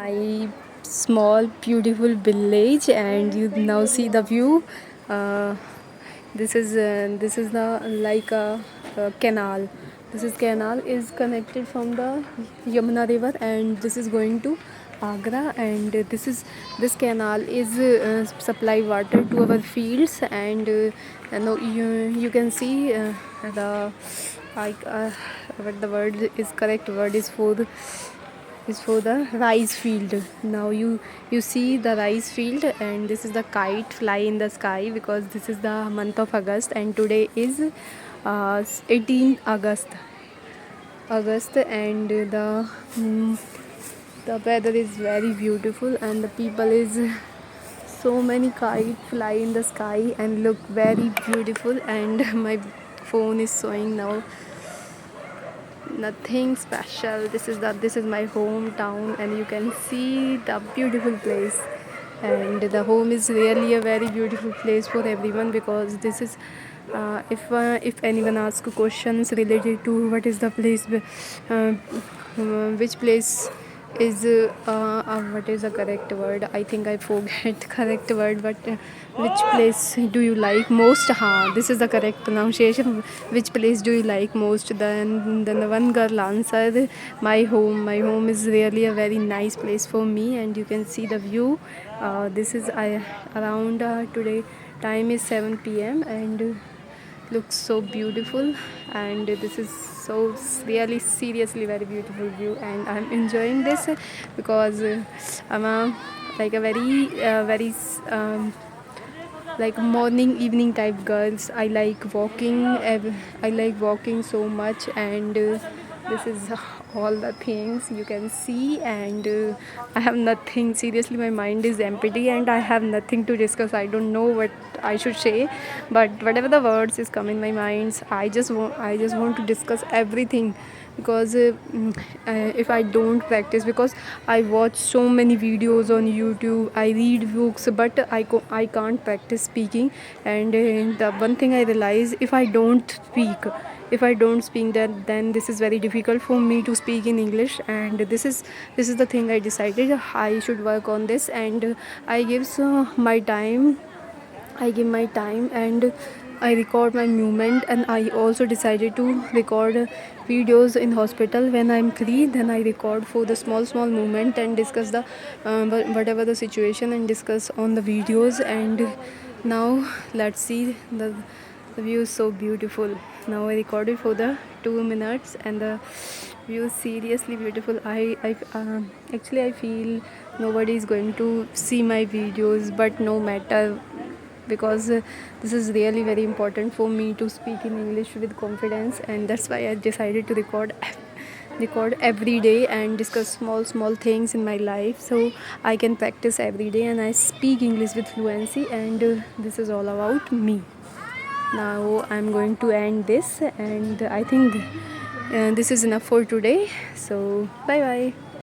My small beautiful village, and you now see the view. uh, this is the like a canal. This canal is connected from the Yamuna river, and this is going to Agra. And this canal is supply water to our fields. And you can see the like what the word is, correct word is for the rice field. Now you see the rice field, and this is the kite fly in the sky, because this is the month of August, and today is 18 August. And mm, the weather is very beautiful, and the people is so many kite fly in the sky and look very beautiful. And my phone is showing now nothing special. This is my hometown, and you can see the beautiful place. And the home is really a very beautiful place for everyone, because this is if anyone asks questions related to what is the place, which place is what is the correct word, I think I forget correct word, but which place do you like most? This is the correct pronunciation. Which place do you like most? Then the one girl answered, my home. My home is really a very nice place for me, and you can see the view. This is around today time is 7 p.m. and looks so beautiful. And this is so really seriously very beautiful view, and I'm enjoying this because I'm a like a very like morning evening type girls. I like walking. I like walking so much. And this is all the things you can see. And I have nothing, seriously my mind is empty, and I have nothing to discuss. I don't know what I should say, but whatever the words is come in my mind, I just want to discuss everything. Because if I don't practice, because I watch so many videos on YouTube, I read books, but I can't practice speaking. And the one thing I realize, if I don't speak, then this is very difficult for me to speak in English. And this is the thing I decided I should work on this. And I give my time. I give my time, and I record my movement. And I also decided to record videos in hospital when I'm free. Then I record for the small movement, and discuss the whatever the situation, and discuss on the videos. And now let's see the view is so beautiful. Now I recorded for the 2 minutes, and the view is seriously beautiful. Actually I feel nobody is going to see my videos, but no matter, because this is really very important for me to speak in English with confidence. And that's why I decided to record every day, and discuss small things in my life, so I can practice every day and I speak English with fluency. And this is all about me. Now I'm going to end this, and I think this is enough for today. So bye bye.